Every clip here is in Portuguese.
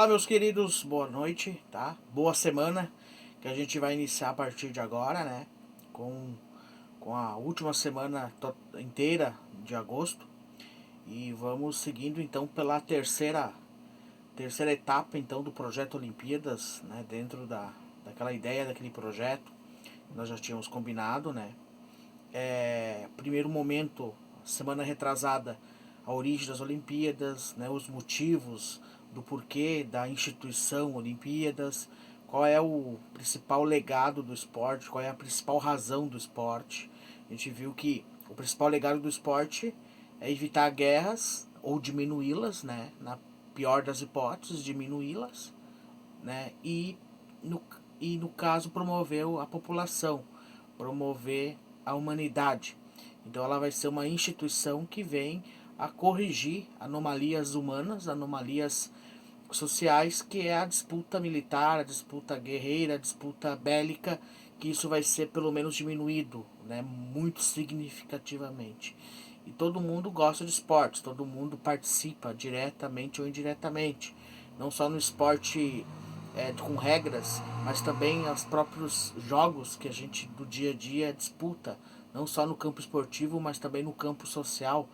Olá, meus queridos, boa noite, tá? Boa semana que a gente vai iniciar a partir de agora, né? Com a última semana inteira de agosto e vamos seguindo então pela terceira etapa então do projeto Olimpíadas, né? Dentro daquela ideia daquele projeto que nós já tínhamos combinado, né? Primeiro momento, semana retrasada, a origem das Olimpíadas, né, os motivos do porquê da instituição Olimpíadas, qual é o principal legado do esporte, qual é a principal razão do esporte. A gente viu que o principal legado do esporte é evitar guerras ou diminuí-las, né, na pior das hipóteses, diminuí-las, né, no, e no caso promover a população, promover a humanidade. Então ela vai ser uma instituição que vem a corrigir anomalias humanas, anomalias sociais, que é a disputa militar, a disputa guerreira, a disputa bélica, que isso vai ser pelo menos diminuído, né, muito significativamente. E todo mundo gosta de esportes, todo mundo participa diretamente ou indiretamente, não só no esporte com regras, mas também os próprios jogos que a gente do dia a dia disputa, não só no campo esportivo, mas também no campo social,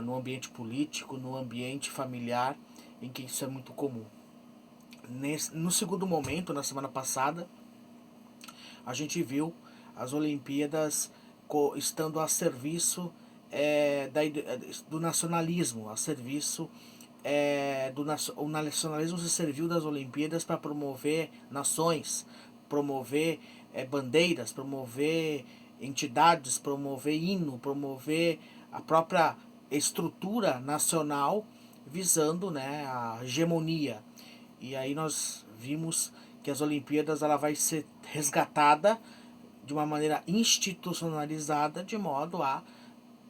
no ambiente político, no ambiente familiar, em que isso é muito comum. No segundo momento, na semana passada, a gente viu as Olimpíadas estando a serviço do nacionalismo, a serviço o nacionalismo se serviu das Olimpíadas para promover nações, promover bandeiras, promover entidades, promover hino, promover a própria estrutura nacional visando, né, a hegemonia. E aí nós vimos que as Olimpíadas ela vai ser resgatada de uma maneira institucionalizada, de modo a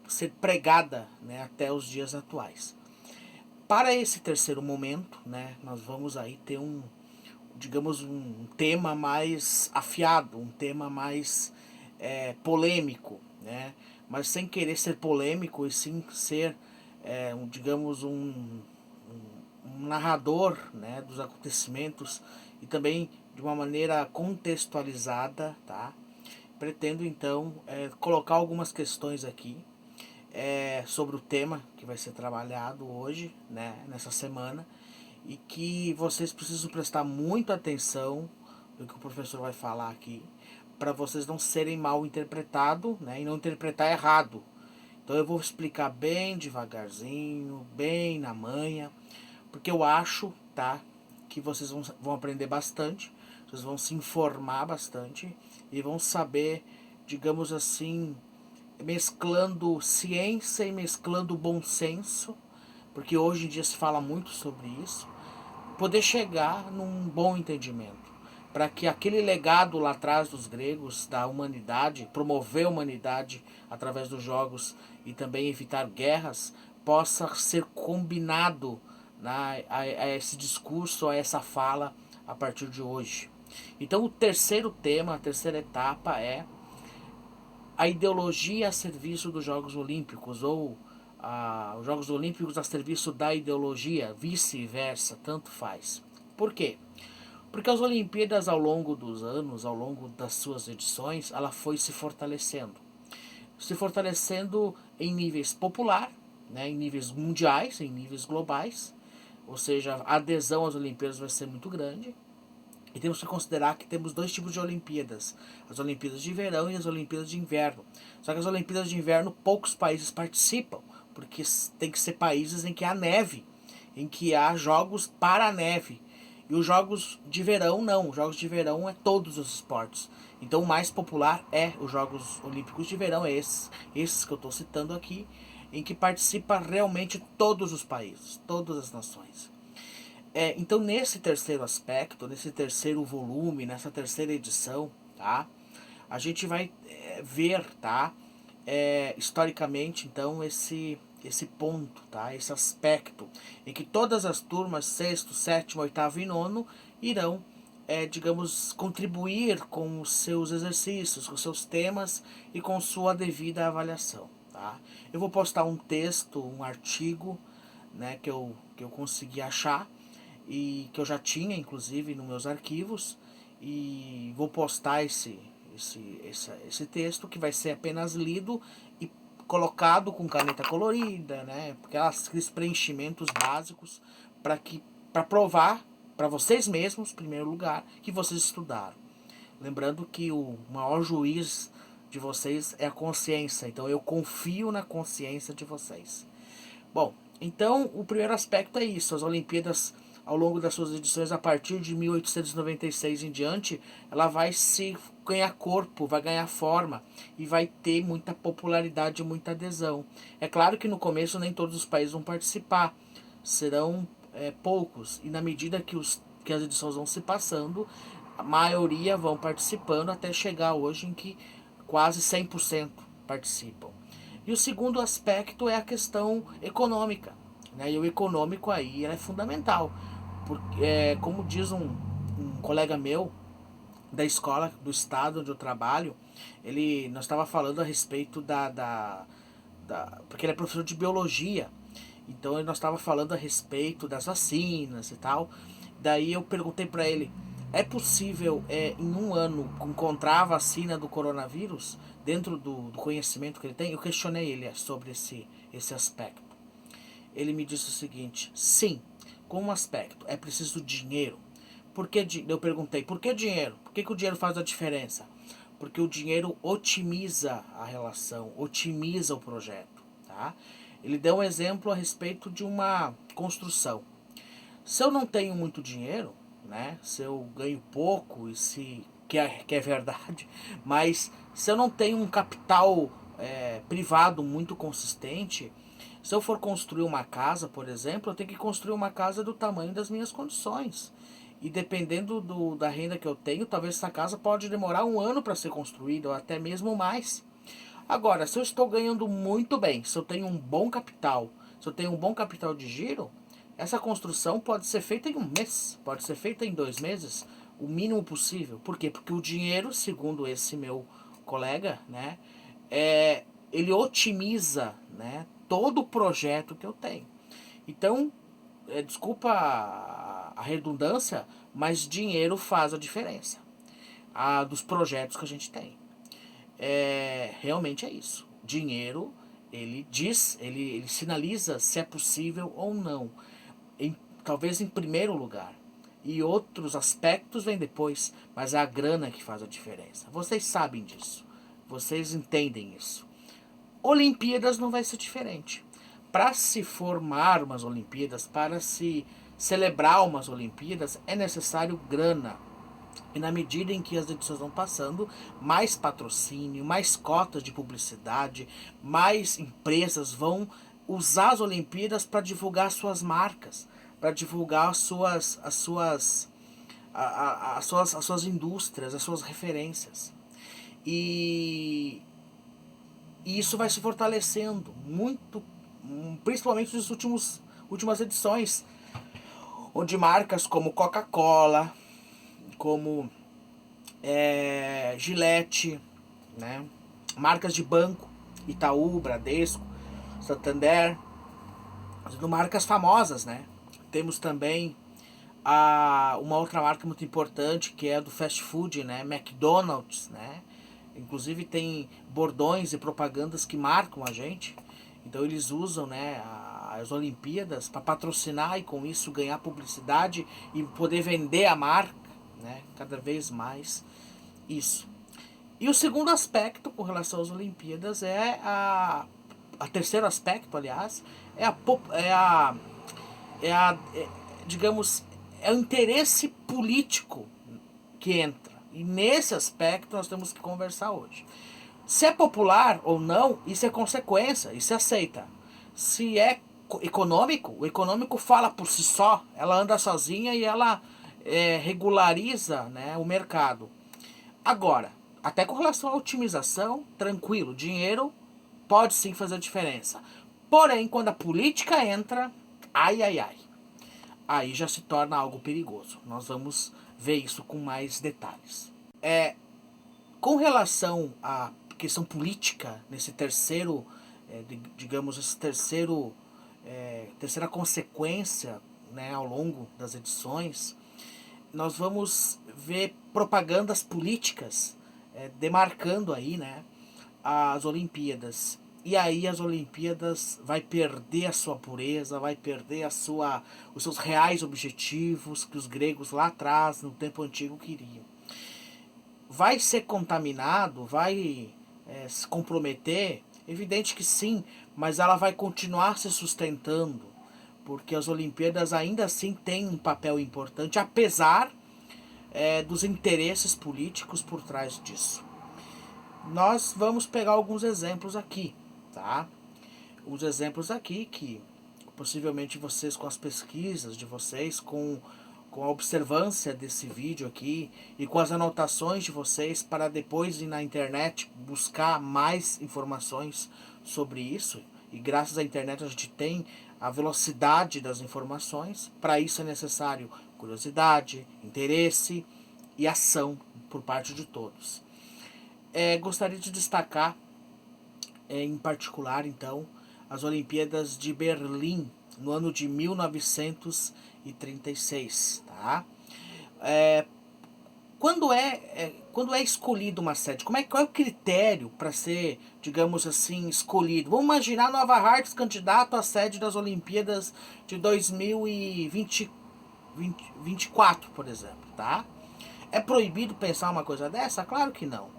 ser pregada, né, até os dias atuais. Para esse terceiro momento, né, nós vamos aí ter digamos, um tema mais afiado, um tema mais polêmico, né, mas sem querer ser polêmico e sim ser, digamos, um narrador, né, dos acontecimentos e também de uma maneira contextualizada, tá? Pretendo então colocar algumas questões aqui sobre o tema que vai ser trabalhado hoje, né, nessa semana, e que vocês precisam prestar muita atenção no que o professor vai falar aqui, para vocês não serem mal interpretados, né, e não interpretar errado. Então eu vou explicar bem devagarzinho, bem na manha, porque eu acho, tá, que vocês vão aprender bastante, vocês vão se informar bastante e vão saber, digamos assim, mesclando ciência e mesclando bom senso, porque hoje em dia se fala muito sobre isso, poder chegar num bom entendimento, para que aquele legado lá atrás dos gregos, da humanidade, promover a humanidade através dos jogos e também evitar guerras, possa ser combinado, né, a esse discurso, a essa fala a partir de hoje. Então o terceiro tema, a terceira etapa é a ideologia a serviço dos Jogos Olímpicos, ou os Jogos Olímpicos a serviço da ideologia, vice-versa, tanto faz. Por quê? Porque as Olimpíadas ao longo dos anos, ao longo das suas edições, ela foi se fortalecendo. Se fortalecendo em níveis popular, né, em níveis mundiais, em níveis globais, ou seja, a adesão às Olimpíadas vai ser muito grande. E temos que considerar que temos dois tipos de Olimpíadas: as Olimpíadas de verão e as Olimpíadas de inverno. Só que as Olimpíadas de inverno poucos países participam, porque tem que ser países em que há neve, em que há jogos para a neve. E os jogos de verão não, os jogos de verão é todos os esportes. Então o mais popular é os Jogos Olímpicos de Verão, é esses que eu estou citando aqui, em que participa realmente todos os países, todas as nações. Então nesse terceiro aspecto, nesse terceiro volume, nessa terceira edição, tá? A gente vai ver, tá? Historicamente, então, esse ponto, tá? Esse aspecto em que todas as turmas, sexto, sétimo, oitavo e nono, irão, digamos, contribuir com os seus exercícios, com os seus temas e com sua devida avaliação, tá? Eu vou postar um texto, um artigo, né, que eu consegui achar, e que eu já tinha, inclusive, nos meus arquivos, e vou postar esse texto, que vai ser apenas lido e colocado com caneta colorida, né? Aqueles preenchimentos básicos para provar para vocês mesmos, em primeiro lugar, que vocês estudaram. Lembrando que o maior juiz de vocês é a consciência, então eu confio na consciência de vocês. Bom, então o primeiro aspecto é isso. As Olimpíadas, ao longo das suas edições, a partir de 1896 em diante, ela vai se ganhar corpo, vai ganhar forma e vai ter muita popularidade e muita adesão. É claro que no começo nem todos os países vão participar, serão poucos, e na medida que as edições vão se passando, a maioria vão participando até chegar hoje em que quase 100% participam. E o segundo aspecto é a questão econômica, né? E o econômico aí é fundamental, porque, como diz um colega meu da escola, do estado onde eu trabalho, nós estava falando a respeito porque ele é professor de biologia, então nós estava falando a respeito das vacinas e tal. Daí eu perguntei para ele: é possível em um ano encontrar a vacina do coronavírus dentro do conhecimento que ele tem? Eu questionei ele sobre esse aspecto. Ele me disse o seguinte: sim, com um aspecto, é preciso dinheiro. Eu perguntei: por que dinheiro? Por que o dinheiro faz a diferença? Porque o dinheiro otimiza a relação, otimiza o projeto. Tá? Ele deu um exemplo a respeito de uma construção. Se eu não tenho muito dinheiro, né? Se eu ganho pouco, que é verdade, mas se eu não tenho um capital privado muito consistente, se eu for construir uma casa, por exemplo, eu tenho que construir uma casa do tamanho das minhas condições. E dependendo da renda que eu tenho, talvez essa casa pode demorar um ano para ser construída, ou até mesmo mais. Agora, se eu estou ganhando muito bem, se eu tenho um bom capital, se eu tenho um bom capital de giro, essa construção pode ser feita em um mês, pode ser feita em 2 meses, o mínimo possível. Por quê? Porque o dinheiro, segundo esse meu colega, né, ele otimiza, né, todo o projeto que eu tenho. Então, desculpa a redundância, mas dinheiro faz a diferença dos projetos que a gente tem. Realmente é isso. Dinheiro, ele sinaliza se é possível ou não. Talvez em primeiro lugar. E outros aspectos vêm depois, mas é a grana que faz a diferença. Vocês sabem disso. Vocês entendem isso. Olimpíadas não vai ser diferente. Para se formar umas Olimpíadas, para se celebrar umas Olimpíadas, é necessário grana. E na medida em que as edições vão passando, mais patrocínio, mais cotas de publicidade, mais empresas vão usar as Olimpíadas para divulgar suas marcas, para divulgar as suas indústrias, as suas referências. E isso vai se fortalecendo muito, principalmente nas últimas edições, onde marcas como Coca-Cola, como Gillette, né? Marcas de banco, Itaú, Bradesco, Santander, sendo marcas famosas, né? Temos também uma outra marca muito importante, que é do fast food, né? McDonald's, né? Inclusive tem bordões e propagandas que marcam a gente. Então eles usam, né, as Olimpíadas para patrocinar e com isso ganhar publicidade e poder vender a marca, né, cada vez mais isso. E o segundo aspecto com relação às Olimpíadas terceiro aspecto, aliás, digamos, é o interesse político que entra. E nesse aspecto nós temos que conversar hoje. Se é popular ou não, isso é consequência, isso é aceita. Se é econômico, o econômico fala por si só, ela anda sozinha e ela regulariza, né, o mercado. Agora, até com relação à otimização, tranquilo, dinheiro pode sim fazer diferença. Porém, quando a política entra, ai, aí já se torna algo perigoso. Nós vamos ver isso com mais detalhes. Com relação à questão política, nesse terceiro, digamos, terceira consequência, né, ao longo das edições, nós vamos ver propagandas políticas demarcando aí, né, as Olimpíadas. E aí as Olimpíadas vai perder a sua pureza, vai perder os seus reais objetivos que os gregos lá atrás, no tempo antigo, queriam. Vai ser contaminado, vai se comprometer? Evidente que sim, mas ela vai continuar se sustentando, porque as Olimpíadas ainda assim têm um papel importante, apesar dos interesses políticos por trás disso. Nós vamos pegar alguns exemplos aqui, tá? Os exemplos aqui que possivelmente vocês, com as pesquisas de vocês, com a observância desse vídeo aqui e com as anotações de vocês, para depois ir na internet buscar mais informações sobre isso. E graças à internet a gente tem a velocidade das informações. Para isso é necessário curiosidade, interesse e ação por parte de todos. Gostaria de destacar em particular, então, as Olimpíadas de Berlim, no ano de 1936, tá? Quando é escolhida uma sede, qual é o critério para ser, digamos assim, escolhido? Vamos imaginar Nova Hartz candidato à sede das Olimpíadas de 2024, por exemplo, tá? É proibido pensar uma coisa dessa? Claro que não.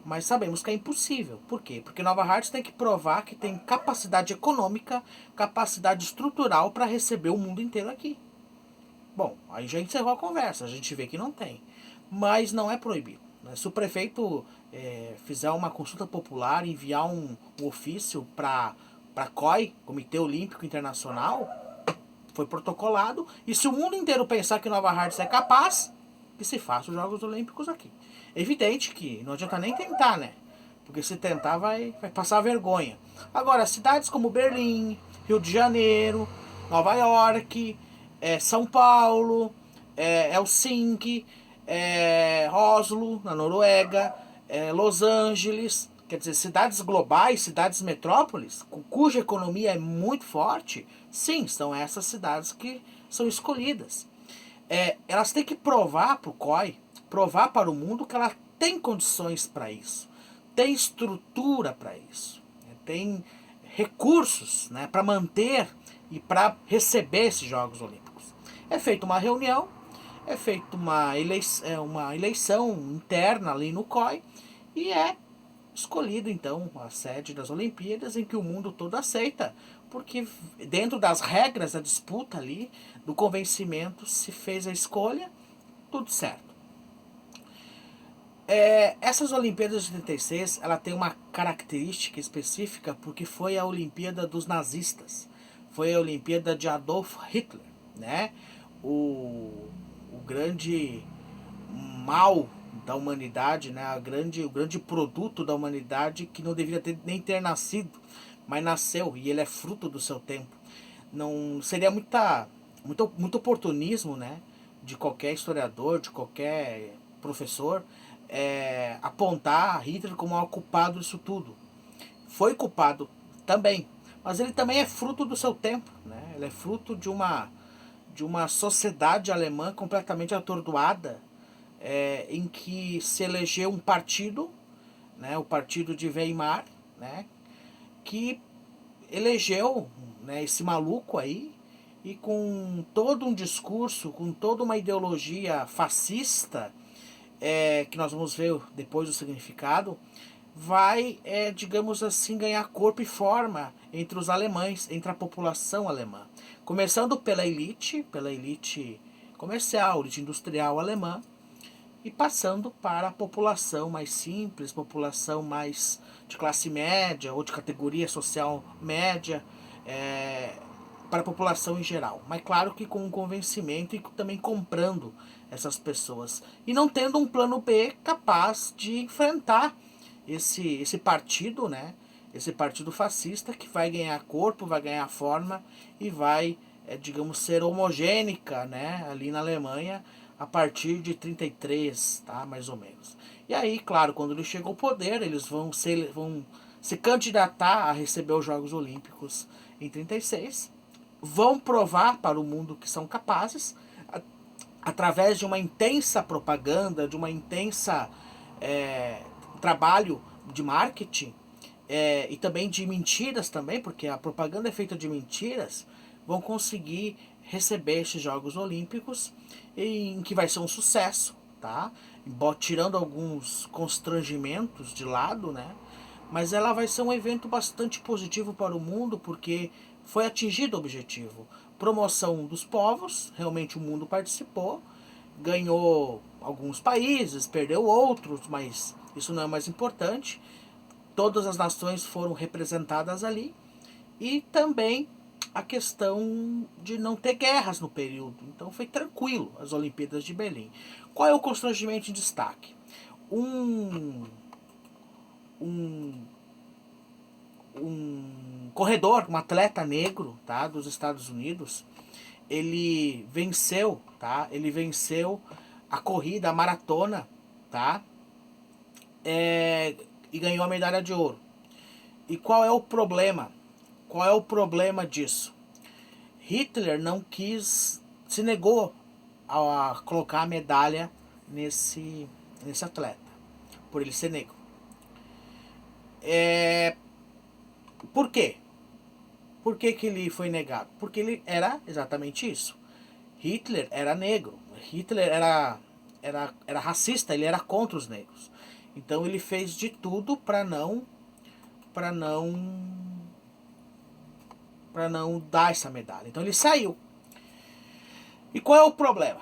Mas sabemos que é impossível. Por quê? Porque Nova Hartz tem que provar que tem capacidade econômica, capacidade estrutural para receber o mundo inteiro aqui. Bom, aí já encerrou a conversa, a gente vê que não tem. Mas não é proibido. Né? Se o prefeito fizer uma consulta popular, enviar um ofício para COI, Comitê Olímpico Internacional, foi protocolado. E se o mundo inteiro pensar que Nova Hartz é capaz, que se faça os Jogos Olímpicos aqui. É evidente que não adianta nem tentar, né? Porque se tentar vai passar vergonha. Agora, cidades como Berlim, Rio de Janeiro, Nova York, São Paulo, Helsinki, Oslo, na Noruega, Los Angeles, quer dizer, cidades globais, cidades metrópoles, cuja economia é muito forte, sim, são essas cidades que são escolhidas. Elas têm que provar para o COI, provar para o mundo que ela tem condições para isso, tem estrutura para isso, tem recursos, né, para manter e para receber esses Jogos Olímpicos. É feita uma reunião, é feita uma eleição interna ali no COI e é escolhido então a sede das Olimpíadas, em que o mundo todo aceita, porque dentro das regras da disputa ali, do convencimento, se fez a escolha, tudo certo. Essas Olimpíadas de 36, ela tem uma característica específica, porque foi a Olimpíada dos nazistas, foi a Olimpíada de Adolf Hitler, né? O grande mal da humanidade, né? O grande produto da humanidade, que não deveria nem ter nascido, mas nasceu, e ele é fruto do seu tempo. Não seria muito oportunismo, né, de qualquer historiador, de qualquer professor, apontar Hitler como o culpado disso tudo. Foi culpado também, mas ele também é fruto do seu tempo, né? Ele é fruto de uma sociedade alemã completamente atordoada, em que se elegeu um partido, né, o partido de Weimar, né, que elegeu, né, esse maluco aí, e com todo um discurso, com toda uma ideologia fascista, que nós vamos ver depois o significado, vai, digamos assim, ganhar corpo e forma entre os alemães, entre a população alemã. Começando pela elite comercial, elite industrial alemã, e passando para a população mais simples, população mais de classe média ou de categoria social média, para a população em geral. Mas claro que com um convencimento e também comprando essas pessoas. E não tendo um plano B capaz de enfrentar esse partido, né? Esse partido fascista, que vai ganhar corpo, vai ganhar forma e vai, digamos, ser homogênica, né, ali na Alemanha, a partir de 33, tá, mais ou menos. E aí, claro, quando ele chega ao poder, eles vão se candidatar a receber os Jogos Olímpicos em 36. vão provar para o mundo que são capazes, através de uma intensa propaganda, de uma intensa trabalho de marketing, e também de mentiras também, porque a propaganda é feita de mentiras, vão conseguir receber esses Jogos Olímpicos, em que vai ser um sucesso, tá? Tirando alguns constrangimentos de lado, né? Mas ela vai ser um evento bastante positivo para o mundo, porque foi atingido o objetivo. Promoção dos povos, realmente o mundo participou, ganhou alguns países, perdeu outros, mas isso não é mais importante. Todas as nações foram representadas ali. E também a questão de não ter guerras no período. Então foi tranquilo as Olimpíadas de Berlim. Qual é o constrangimento em destaque? Um, um, um corredor, um atleta negro, tá, dos Estados Unidos, ele venceu, tá? Ele venceu a corrida, a maratona, tá? E ganhou a medalha de ouro. E qual é o problema? Qual é o problema disso? Hitler não quis, se negou a colocar a medalha nesse atleta, por ele ser negro. Por quê? Por que ele foi negado? Porque ele era exatamente isso. Hitler era negro. Hitler era racista, ele era contra os negros. Então ele fez de tudo para não para não dar essa medalha. Então ele saiu. E qual é o problema?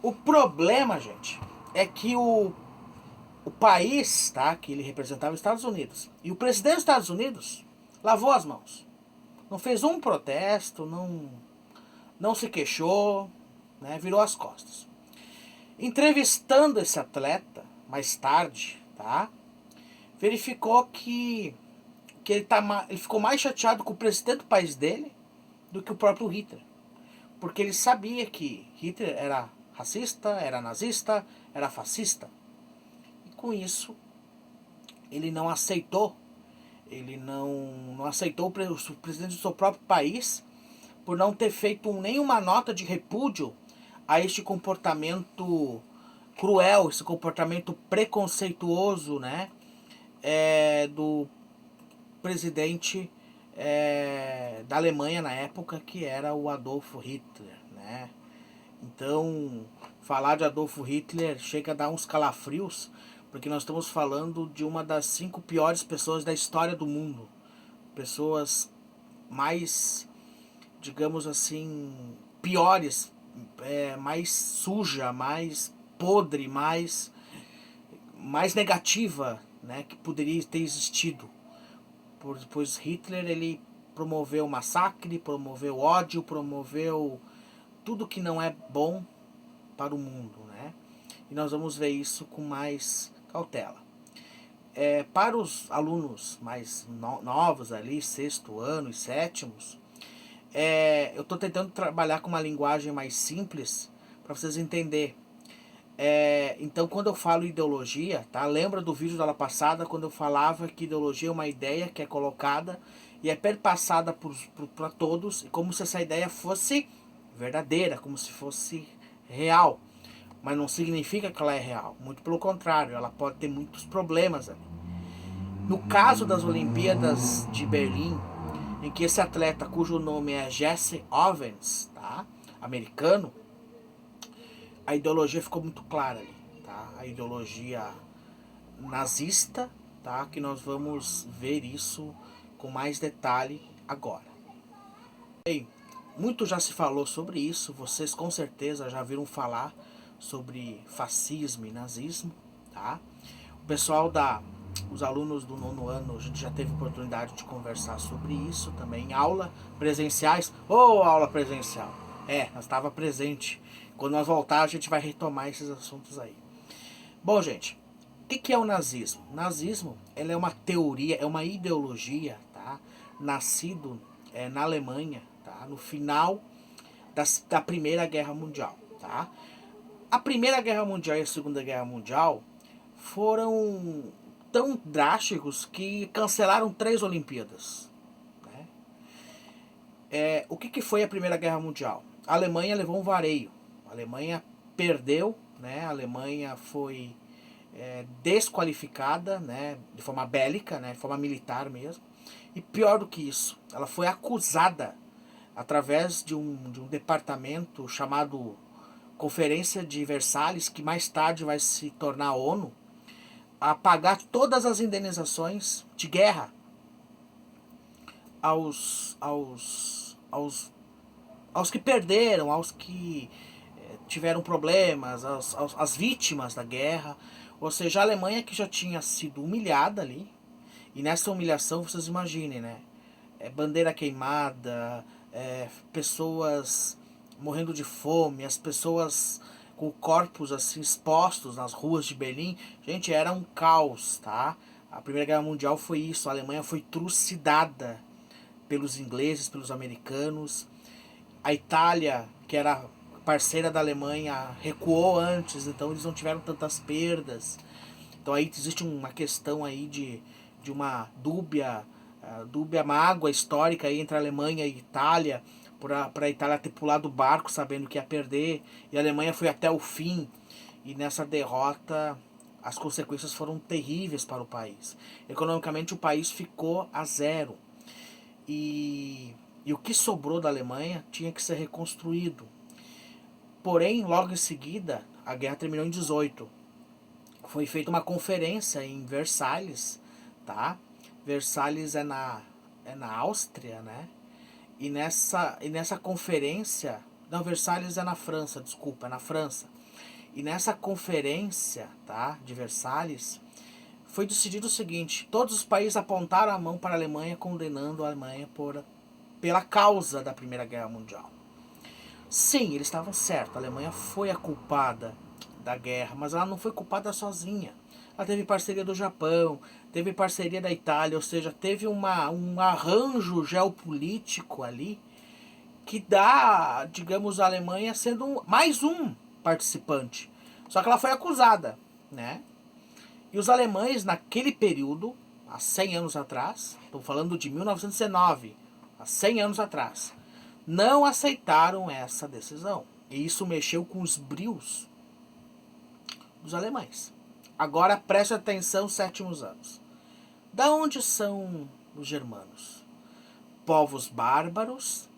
O problema, gente, é que o país, tá, que ele representava, os Estados Unidos, e o presidente dos Estados Unidos lavou as mãos. Não fez um protesto, não se queixou, né, virou as costas. Entrevistando esse atleta mais tarde, tá, verificou que ele ficou mais chateado com o presidente do país dele do que o próprio Hitler. Porque ele sabia que Hitler era racista, era nazista, era fascista. E com isso, ele não aceitou. Ele não aceitou o presidente do seu próprio país por não ter feito nenhuma nota de repúdio a este comportamento cruel, esse comportamento preconceituoso, né, do presidente da Alemanha na época, que era o Adolf Hitler, né? Então, falar de Adolf Hitler chega a dar uns calafrios, porque nós estamos falando de uma das 5 piores pessoas da história do mundo. Pessoas mais, digamos assim, piores, mais suja, mais podre, mais negativa, né, que poderia ter existido. Pois Hitler, ele promoveu massacre, promoveu ódio, promoveu tudo que não é bom para o mundo, né? E nós vamos ver isso com mais cautela. Para os alunos mais novos ali, sexto ano e sétimos, eu estou tentando trabalhar com uma linguagem mais simples para vocês entenderem. Então, quando eu falo ideologia, tá? Lembra do vídeo da aula passada, quando eu falava que ideologia é uma ideia que é colocada e é perpassada para todos, e como se essa ideia fosse verdadeira, como se fosse real. Mas não significa que ela é real. Muito pelo contrário, ela pode ter muitos problemas ali. No caso das Olimpíadas de Berlim, em que esse atleta, cujo nome é Jesse Owens, tá? Americano, a ideologia ficou muito clara ali, tá? A ideologia nazista, tá? Que nós vamos ver isso com mais detalhe agora. Bem, muito já se falou sobre isso, vocês com certeza já viram falar sobre fascismo e nazismo, tá? O pessoal os alunos do 9º ano, a gente já teve oportunidade de conversar sobre isso também em aula presenciais. Aula presencial! Nós estava presente. Quando nós voltar, a gente vai retomar esses assuntos aí. Bom, gente, o que é o nazismo? O nazismo, ela é uma teoria, é uma ideologia, tá? Nascido na Alemanha, tá? No final da Primeira Guerra Mundial, tá? A Primeira Guerra Mundial e a Segunda Guerra Mundial foram tão drásticos que cancelaram 3 Olimpíadas, né? O que foi a Primeira Guerra Mundial? A Alemanha levou um vareio. A Alemanha perdeu, né? A Alemanha foi desqualificada, né? De forma bélica, né? De forma militar mesmo. E pior do que isso, ela foi acusada através de um departamento chamado Conferência de Versalhes, que mais tarde vai se tornar a ONU, a pagar todas as indenizações de guerra aos que perderam, aos que tiveram problemas, às vítimas da guerra. Ou seja, a Alemanha, que já tinha sido humilhada ali, e nessa humilhação vocês imaginem, né? Bandeira queimada, pessoas morrendo de fome, as pessoas com corpos assim expostos nas ruas de Berlim. Gente, era um caos, tá? A Primeira Guerra Mundial foi isso. A Alemanha foi trucidada pelos ingleses, pelos americanos. A Itália, que era parceira da Alemanha, recuou antes, então eles não tiveram tantas perdas. Então aí existe uma questão aí de uma dúbia mágoa histórica aí entre a Alemanha e a Itália, para a Itália ter pulado o barco sabendo que ia perder, e a Alemanha foi até o fim, e nessa derrota as consequências foram terríveis para o país. Economicamente o país ficou a zero, e o que sobrou da Alemanha tinha que ser reconstruído. Porém, logo em seguida, a guerra terminou em 18. Foi feita uma conferência em Versalhes, tá? Versalhes é na Áustria, né? E nessa conferência, não, Versalhes é na França, desculpa, é na França. E nessa conferência, tá, de Versalhes, foi decidido o seguinte: todos os países apontaram a mão para a Alemanha, condenando a Alemanha pela causa da Primeira Guerra Mundial. Sim, eles estavam certos, a Alemanha foi a culpada da guerra, mas ela não foi culpada sozinha. Ela teve parceria do Japão, teve parceria da Itália, ou seja, teve um arranjo geopolítico ali que dá, digamos, a Alemanha sendo mais um participante. Só que ela foi acusada, né? E os alemães, naquele período, há 100 anos atrás, estou falando de 1919, há 100 anos atrás, não aceitaram essa decisão. E isso mexeu com os brios dos alemães. Agora preste atenção, sétimos anos. Da onde são os germanos? Povos bárbaros,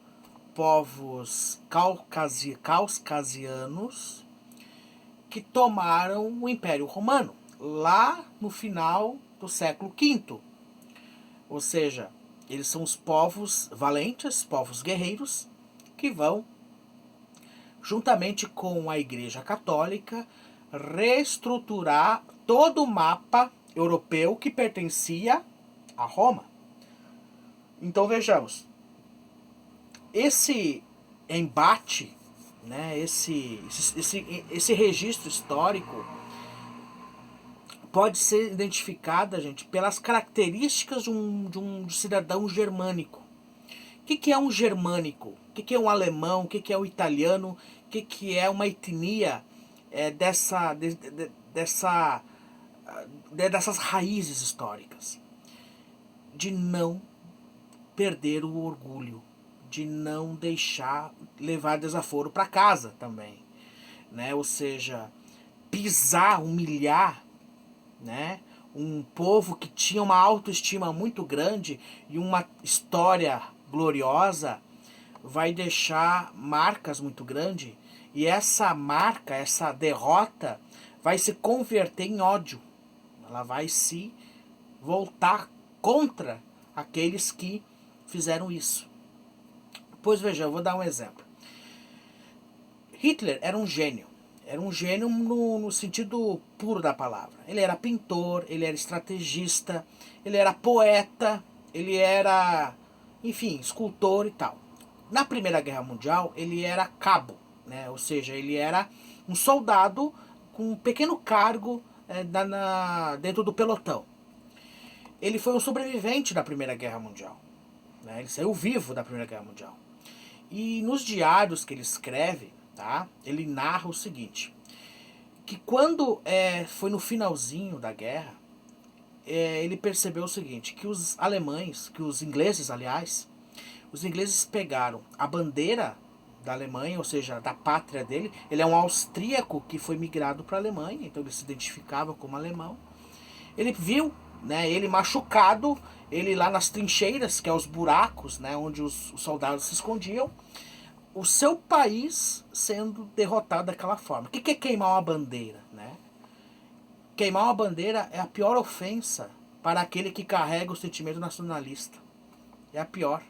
povos caucasianos que tomaram o Império Romano lá no final do século V. Ou seja, eles são os povos valentes, povos guerreiros, que vão, juntamente com a Igreja Católica, reestruturar todo o mapa europeu que pertencia a Roma. Então vejamos, esse embate, né, esse registro histórico pode ser identificado, gente, pelas características de um cidadão germânico. O que é um germânico? O que é um alemão? O que é um italiano? O que é uma etnia dessas raízes históricas? De não perder o orgulho, de não deixar levar desaforo para casa também, né? Ou seja, pisar, humilhar, né? Um povo que tinha uma autoestima muito grande e uma história gloriosa vai deixar marcas muito grandes, e essa marca, essa derrota vai se converter em ódio. Ela vai se voltar contra aqueles que fizeram isso. Pois veja, eu vou dar um exemplo. Hitler era um gênio. Era um gênio no sentido puro da palavra. Ele era pintor, ele era estrategista, ele era poeta, ele era, enfim, escultor e tal. Na Primeira Guerra Mundial, ele era cabo, né? Ou seja, ele era um soldado com um pequeno cargo dentro do pelotão. Ele foi um sobrevivente da Primeira Guerra Mundial, né? Ele saiu vivo da Primeira Guerra Mundial. E nos diários que ele escreve, tá? Ele narra o seguinte, que quando foi no finalzinho da guerra, ele percebeu o seguinte, que os alemães, que os ingleses, aliás, Os ingleses pegaram a bandeira da Alemanha, ou seja, da pátria dele. Ele é um austríaco que foi migrado para a Alemanha, então ele se identificava como alemão. Ele viu, né, ele machucado, ele lá nas trincheiras, que é os buracos, né, onde os soldados se escondiam, o seu país sendo derrotado daquela forma. O que é queimar uma bandeira, né? Queimar uma bandeira é a pior ofensa para aquele que carrega o sentimento nacionalista. É a pior.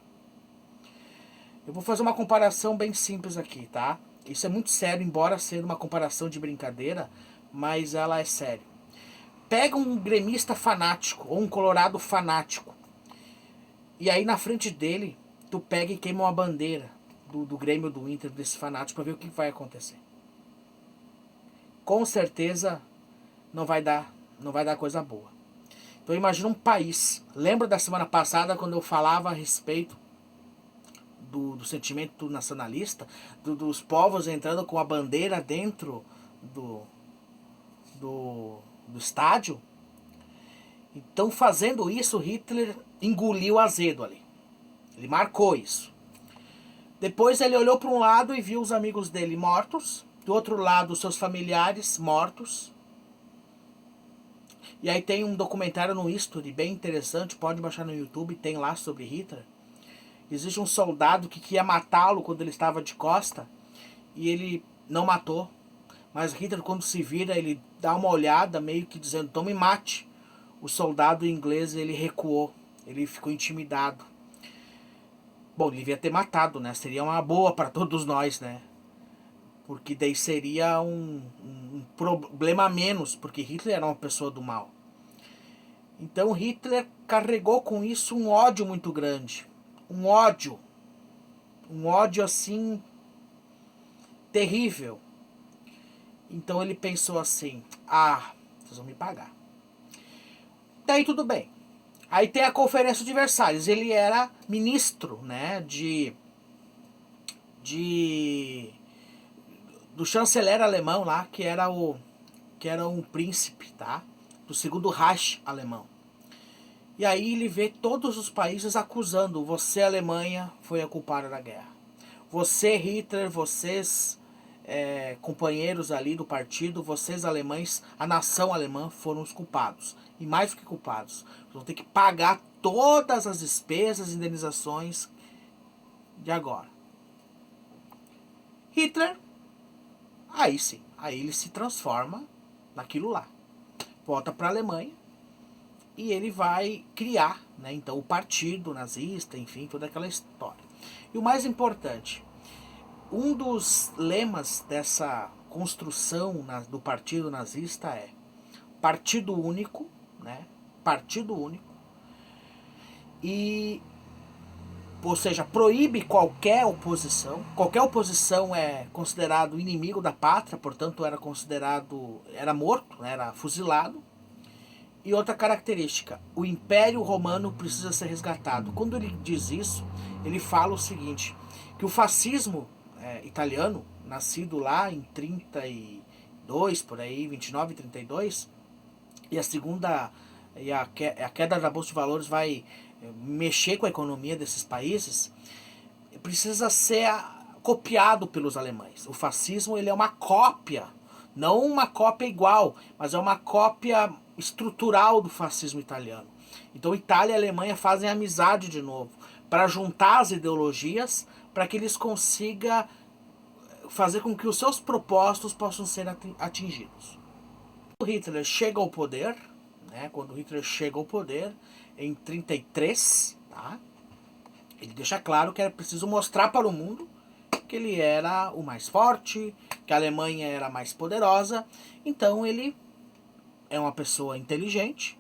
Eu vou fazer uma comparação bem simples aqui, tá? Isso é muito sério, embora seja uma comparação de brincadeira, mas ela é séria. Pega um gremista fanático, ou um colorado fanático, e aí na frente dele, tu pega e queima uma bandeira do Grêmio, do Inter, desse fanático, para ver o que vai acontecer. Com certeza não vai dar coisa boa. Então imagina um país. Lembra da semana passada quando eu falava a respeito do sentimento nacionalista, dos povos entrando com a bandeira dentro do estádio? Então, fazendo isso, Hitler engoliu o azedo ali. Ele marcou isso. Depois ele olhou para um lado e viu os amigos dele mortos, do outro lado os seus familiares mortos. E aí tem um documentário no History bem interessante, pode baixar no YouTube, tem lá sobre Hitler. Existe um soldado que queria matá-lo quando ele estava de costa e ele não matou. Mas Hitler, quando se vira, ele dá uma olhada meio que dizendo, então me mate. O soldado inglês, ele recuou, ele ficou intimidado. Bom, ele devia ter matado, né? Seria uma boa para todos nós, né? Porque daí seria um problema a menos, porque Hitler era uma pessoa do mal. Então Hitler carregou com isso um ódio muito grande. Um ódio assim terrível. Então ele pensou assim, vocês vão me pagar. Daí tudo bem. Aí tem a Conferência de Versalhes. Ele era ministro, né, do chanceler alemão lá, que era um príncipe, tá? Do segundo Reich alemão. E aí ele vê todos os países acusando, você Alemanha foi a culpada da guerra. Você Hitler, vocês companheiros ali do partido, vocês alemães, a nação alemã foram os culpados. E mais do que culpados, vão ter que pagar todas as despesas e indenizações de agora. Hitler, aí sim, aí ele se transforma naquilo lá. Volta para a Alemanha e ele vai criar, né, então, o partido nazista, enfim, toda aquela história. E o mais importante, um dos lemas dessa construção do partido nazista é partido único, né? Partido único. E, ou seja, proíbe qualquer oposição. Qualquer oposição é considerado inimigo da pátria, portanto era morto, né? Era fuzilado. E outra característica, o Império Romano precisa ser resgatado. Quando ele diz isso, ele fala o seguinte, que o fascismo italiano, nascido lá em 32, por aí, 29 e 32, e a segunda, a queda da Bolsa de Valores vai mexer com a economia desses países, precisa ser copiado pelos alemães. O fascismo ele é uma cópia, não uma cópia igual, mas é uma cópia estrutural do fascismo italiano. Então Itália e Alemanha fazem amizade de novo, para juntar as ideologias, para que eles consigam fazer com que os seus propósitos possam ser atingidos. Quando Hitler chega ao poder, né, em 33, tá, ele deixa claro que era preciso mostrar para o mundo que ele era o mais forte, que a Alemanha era a mais poderosa. Então ele é uma pessoa inteligente,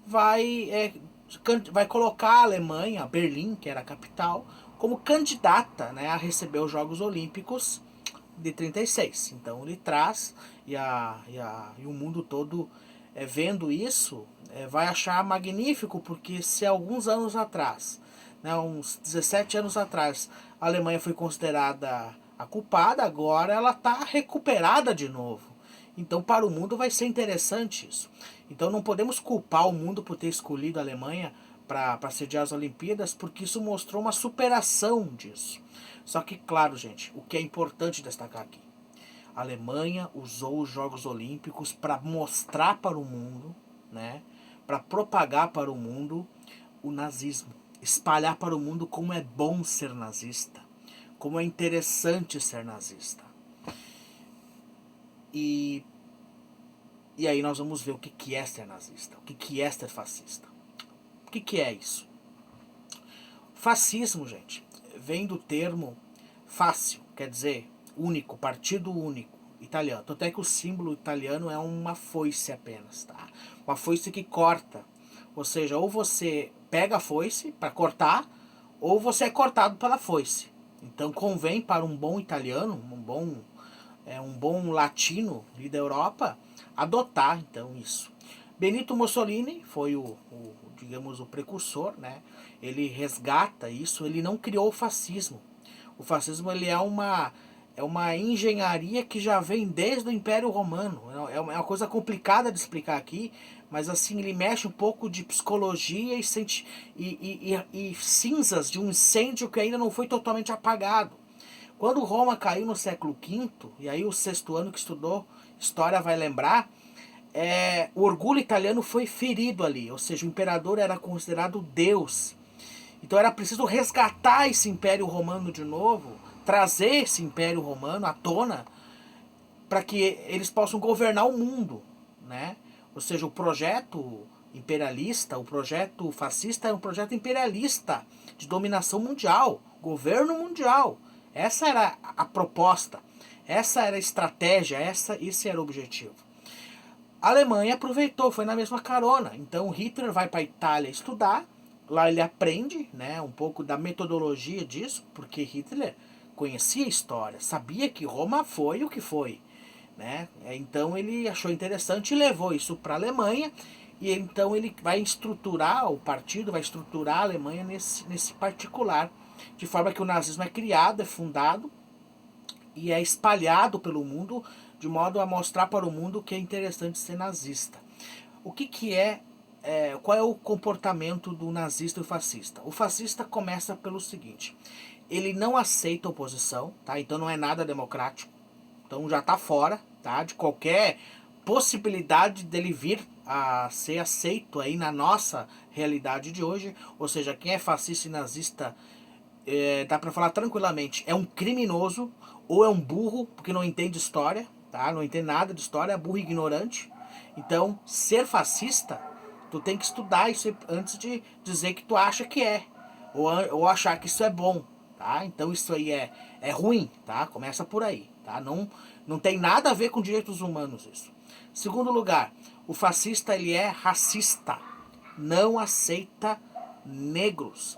vai colocar a Alemanha, Berlim, que era a capital, como candidata, né, a receber os Jogos Olímpicos de 36. Então ele traz, e o mundo todo vendo isso, vai achar magnífico, porque se alguns anos atrás, né, uns 17 anos atrás, a Alemanha foi considerada a culpada, agora ela está recuperada de novo. Então para o mundo vai ser interessante isso. Então não podemos culpar o mundo por ter escolhido a Alemanha para sediar as Olimpíadas, porque isso mostrou uma superação disso. Só que, claro, gente, o que é importante destacar aqui, a Alemanha usou os Jogos Olímpicos para mostrar para o mundo, né, para propagar para o mundo o nazismo, espalhar para o mundo como é bom ser nazista, como é interessante ser nazista. E aí nós vamos ver o que é ser nazista, o que é ser fascista. O que é isso? Fascismo, gente, vem do termo fácil, quer dizer único, partido único, italiano. Tanto é que o símbolo italiano é uma foice apenas, tá? Uma foice que corta. Ou seja, ou você pega a foice para cortar, ou você é cortado pela foice. Então convém para um bom italiano, um bom latino da Europa, adotar então isso. Benito Mussolini foi digamos, o precursor, né? Ele resgata isso, ele não criou o fascismo. O fascismo ele é uma engenharia que já vem desde o Império Romano. É uma coisa complicada de explicar aqui, mas assim, ele mexe um pouco de psicologia e cinzas de um incêndio que ainda não foi totalmente apagado. Quando Roma caiu no século V, e aí o sexto ano que estudou história vai lembrar, o orgulho italiano foi ferido ali, ou seja, o imperador era considerado Deus. Então era preciso resgatar esse Império Romano de novo, trazer esse Império Romano à tona, para que eles possam governar o mundo, né? Ou seja, o projeto imperialista, o projeto fascista é um projeto imperialista de dominação mundial, governo mundial. Essa era a proposta, essa era a estratégia, esse era o objetivo. A Alemanha aproveitou, foi na mesma carona. Então Hitler vai para a Itália estudar, lá ele aprende, né, um pouco da metodologia disso, porque Hitler conhecia a história, sabia que Roma foi o que foi, né? Então ele achou interessante e levou isso para a Alemanha, e então ele vai estruturar, o partido vai estruturar a Alemanha nesse particular, de forma que o nazismo é criado, é fundado e é espalhado pelo mundo, de modo a mostrar para o mundo que é interessante ser nazista. O que é, qual é o comportamento do nazista e o fascista? O fascista começa pelo seguinte: ele não aceita oposição, tá? Então não é nada democrático, então já está fora, tá, de qualquer possibilidade dele vir a ser aceito aí na nossa realidade de hoje. Ou seja, quem é fascista e nazista, dá para falar tranquilamente, é um criminoso ou é um burro, porque não entende história, tá? Não entende nada de história, é burro e ignorante. Então, ser fascista, tu tem que estudar isso antes de dizer que tu acha que é, ou achar que isso é bom, tá? Então isso aí é ruim, tá? Começa por aí, tá? Não tem nada a ver com direitos humanos isso. Segundo lugar, o fascista ele é racista, não aceita negros.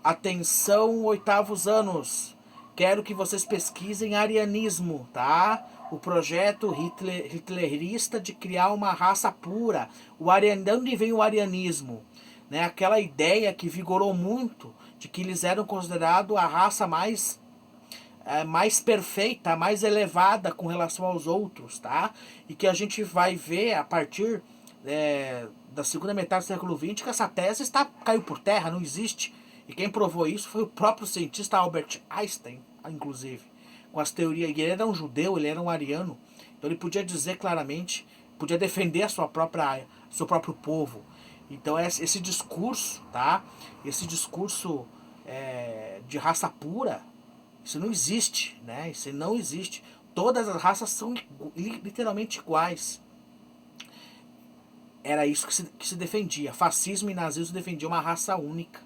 Atenção, oitavos anos, quero que vocês pesquisem arianismo, tá? O projeto hitlerista de criar uma raça pura. De onde vem o arianismo? Né? Aquela ideia que vigorou muito de que eles eram considerados a raça mais perfeita, mais elevada com relação aos outros, tá? E que a gente vai ver a partir da segunda metade do século XX que essa tese caiu por terra, não existe. E quem provou isso foi o próprio cientista Albert Einstein, inclusive, com as teorias. Ele era um judeu, ele era um ariano, então ele podia dizer claramente, podia defender a seu próprio povo. Então esse discurso, tá? Esse discurso de raça pura, isso não existe, né? Isso não existe. Todas as raças são literalmente iguais. Era isso que se defendia. Fascismo e nazismo defendiam uma raça única,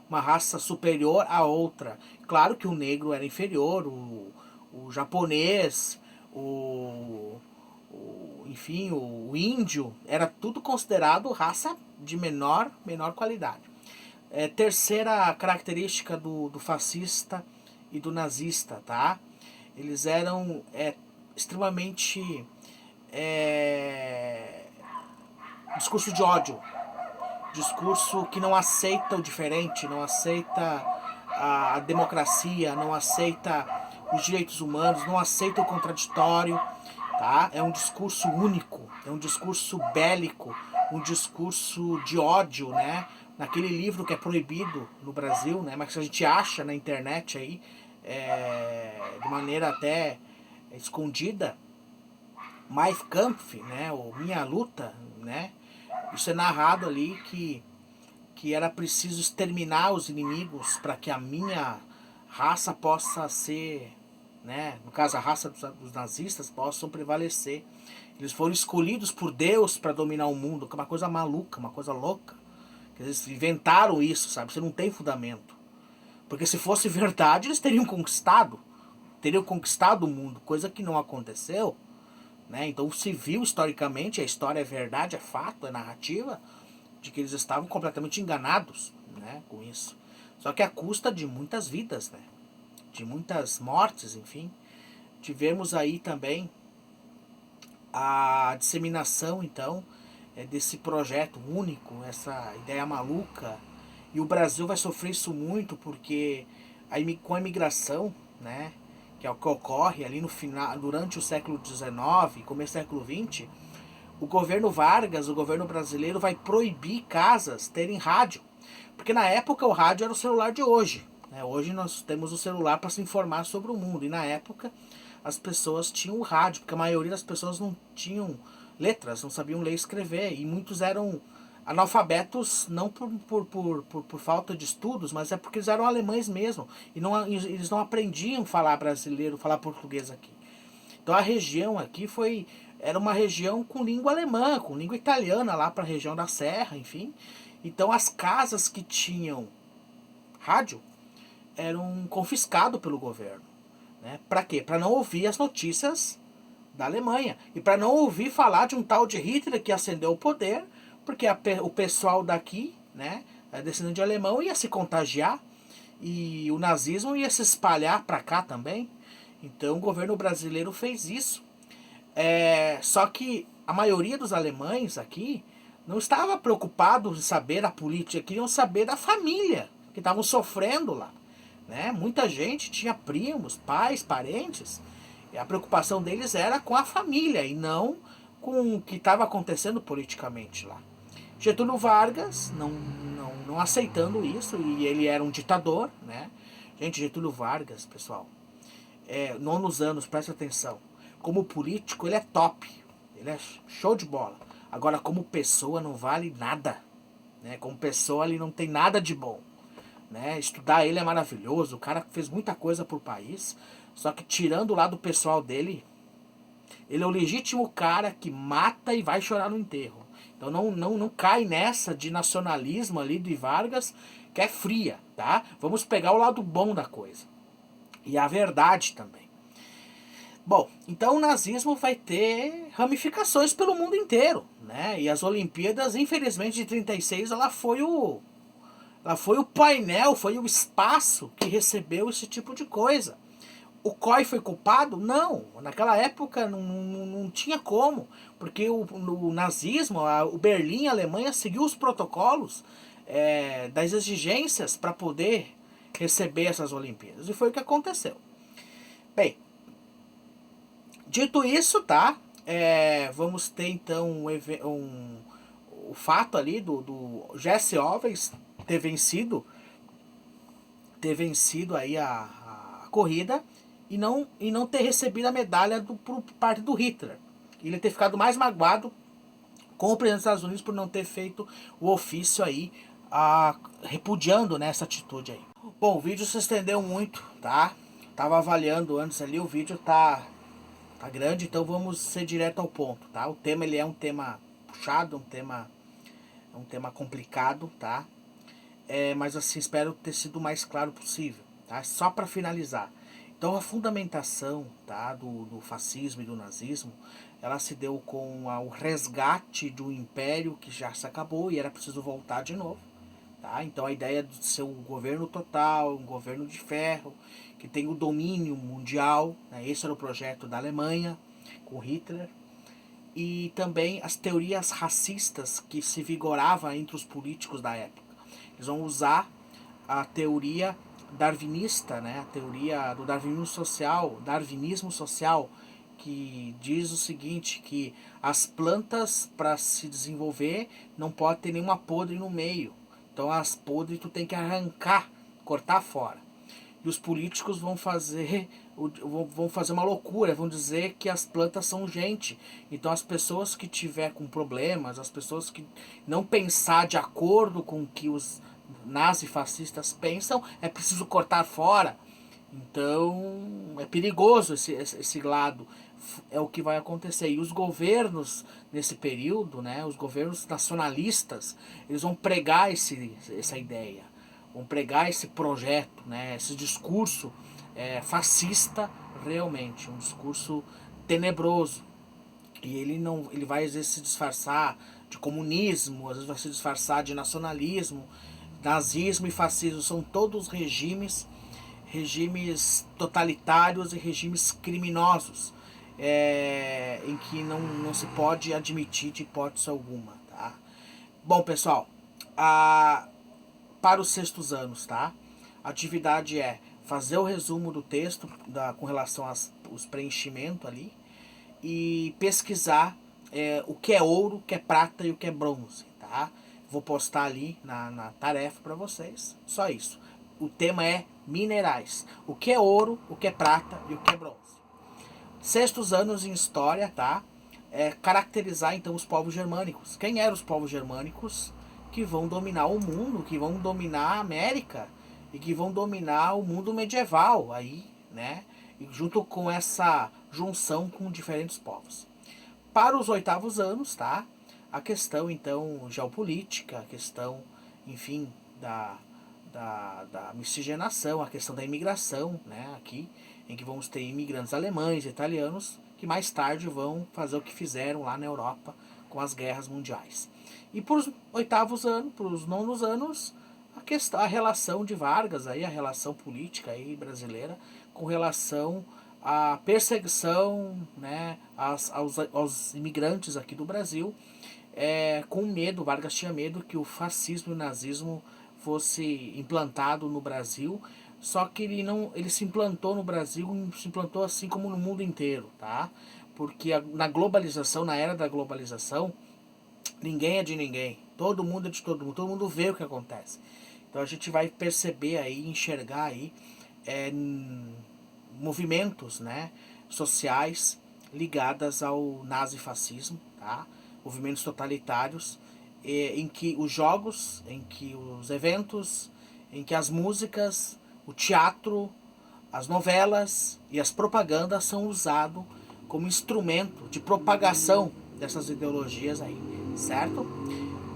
uma raça superior à outra. Claro que o negro era inferior, o japonês, enfim, o índio, era tudo considerado raça de menor qualidade. Terceira característica do fascista e do nazista, tá? Eles eram extremamente discurso de ódio, discurso que não aceita o diferente, não aceita a democracia, não aceita os direitos humanos, não aceita o contraditório, tá? É um discurso único, é um discurso bélico, um discurso de ódio, né? naquele livro que é proibido no Brasil, né, mas que a gente acha na internet aí, de maneira até escondida, Mein Kampf, né, ou Minha Luta, né, isso é narrado ali que era preciso exterminar os inimigos para que a minha raça possa ser, né, no caso a raça dos nazistas, possam prevalecer. Eles foram escolhidos por Deus para dominar o mundo, que é uma coisa maluca, uma coisa louca. Eles inventaram isso, sabe? Isso não tem fundamento. Porque se fosse verdade, eles teriam conquistado o mundo, coisa que não aconteceu, né? Então se viu historicamente, a história é verdade, é fato, é narrativa, de que eles estavam completamente enganados, né, com isso. Só que à custa de muitas vidas, né? De muitas mortes, enfim. Tivemos aí também a disseminação, então, desse projeto único, essa ideia maluca. E o Brasil vai sofrer isso muito porque com a imigração, né, que é o que ocorre ali no final, durante o século XIX, começo do século XX, o governo Vargas, o governo brasileiro, vai proibir casas terem rádio. Porque na época o rádio era o celular de hoje. Né? Hoje nós temos o celular para se informar sobre o mundo. E na época as pessoas tinham o rádio, porque a maioria das pessoas não tinham letras, não sabiam ler e escrever. E muitos eram analfabetos não por falta de estudos, mas é porque eles eram alemães mesmo. E eles não aprendiam a falar brasileiro, falar português aqui. Então a região aqui era uma região com língua alemã, com língua italiana lá para a região da Serra, enfim. Então as casas que tinham rádio eram confiscadas pelo governo. Né? Para quê? Para não ouvir as notícias da Alemanha. E para não ouvir falar de um tal de Hitler que ascendeu ao poder, porque o pessoal daqui, né, descendente de alemão, ia se contagiar e o nazismo ia se espalhar para cá também. Então o governo brasileiro fez isso. Só que a maioria dos alemães aqui não estava preocupado em saber da política, queriam saber da família, que estavam sofrendo lá. Né? Muita gente tinha primos, pais, parentes, e a preocupação deles era com a família e não com o que estava acontecendo politicamente lá. Getúlio Vargas não aceitando isso, e ele era um ditador, né? Gente, Getúlio Vargas, pessoal, nonos anos, presta atenção. Como político, ele é top. Ele é show de bola. Agora, como pessoa, não vale nada. Né? Como pessoa, ele não tem nada de bom. Né? Estudar ele é maravilhoso. O cara fez muita coisa pro país. Só que tirando o lado pessoal dele, ele é o legítimo cara que mata e vai chorar no enterro. Então não cai nessa de nacionalismo ali de Vargas, que é fria, tá? Vamos pegar o lado bom da coisa. E a verdade também. Bom, então o nazismo vai ter ramificações pelo mundo inteiro, né? E as Olimpíadas, infelizmente, de 36, ela foi o painel, foi o espaço que recebeu esse tipo de coisa. O COI foi culpado? Não. Naquela época não tinha como, porque o nazismo, o Berlim, a Alemanha, seguiu os protocolos das exigências para poder receber essas Olimpíadas. E foi o que aconteceu. Bem, dito isso, tá? Vamos ter então o fato ali do Jesse Owens ter vencido aí a corrida e não ter recebido a medalha por parte do Hitler. Ele ter ficado mais magoado com o presidente dos Estados Unidos por não ter feito o ofício aí, repudiando nessa atitude aí. Bom, o vídeo se estendeu muito, tá? Tava avaliando antes ali, o vídeo tá grande, então vamos ser direto ao ponto, tá? O tema ele é um tema puxado, um tema complicado, tá? Mas assim, espero ter sido o mais claro possível, tá? Só para finalizar. Então a fundamentação, tá, do fascismo e do nazismo, ela se deu com o resgate de um império que já se acabou e era preciso voltar de novo. Tá? Então a ideia de ser um governo total, um governo de ferro, que tem o domínio mundial, né? Esse era o projeto da Alemanha, com Hitler. E também as teorias racistas que se vigoravam entre os políticos da época. Eles vão usar a teoria darwinista, né? A teoria do darwinismo social, que diz o seguinte, que as plantas, para se desenvolver, não pode ter nenhuma podre no meio. Então as podres tu tem que arrancar, cortar fora. E os políticos vão fazer uma loucura, vão dizer que as plantas são gente. Então as pessoas que tiver com problemas, as pessoas que não pensar de acordo com o que os nazifascistas pensam, é preciso cortar fora. Então é perigoso esse lado, é o que vai acontecer. E os governos nesse período, né, os governos nacionalistas, eles vão pregar essa ideia, vão pregar esse projeto, né, esse discurso fascista, realmente um discurso tenebroso. E ele vai às vezes se disfarçar de comunismo, às vezes vai se disfarçar de nacionalismo. Nazismo e fascismo são todos regimes totalitários e regimes criminosos, em que não se pode admitir de hipótese alguma, tá? Bom, pessoal, para os sextos anos, tá? A atividade é fazer o resumo do texto com relação aos preenchimentos ali e pesquisar o que é ouro, o que é prata e o que é bronze, tá? Vou postar ali na tarefa para vocês, só isso. O tema é minerais. O que é ouro, o que é prata e o que é bronze. Sextos anos em história, tá? Caracterizar então os povos germânicos. Quem eram os povos germânicos que vão dominar o mundo, que vão dominar a América e que vão dominar o mundo medieval aí, né? E junto com essa junção com diferentes povos. Para os oitavos anos, tá? A questão então geopolítica, a questão, enfim, da miscigenação, a questão da imigração, né, aqui, em que vamos ter imigrantes alemães, italianos, que mais tarde vão fazer o que fizeram lá na Europa com as guerras mundiais. E para os oitavos anos, para os nonos anos, a relação de Vargas, aí, a relação política aí brasileira com relação à perseguição, né, aos imigrantes aqui do Brasil, com medo. Vargas tinha medo que o fascismo e o nazismo fosse implantado no Brasil, só que ele se implantou no Brasil, se implantou assim como no mundo inteiro, tá? Porque na globalização, na era da globalização, ninguém é de ninguém, todo mundo é de todo mundo vê o que acontece. Então a gente vai perceber aí, enxergar aí movimentos, né, sociais ligados ao nazifascismo, tá? Movimentos totalitários, em que os jogos, em que os eventos, em que as músicas, o teatro, as novelas e as propagandas são usados como instrumento de propagação dessas ideologias aí, certo?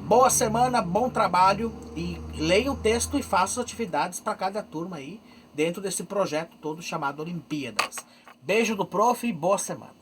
Boa semana, bom trabalho e leia o texto e faça as atividades para cada turma aí, dentro desse projeto todo chamado Olimpíadas. Beijo do prof e boa semana.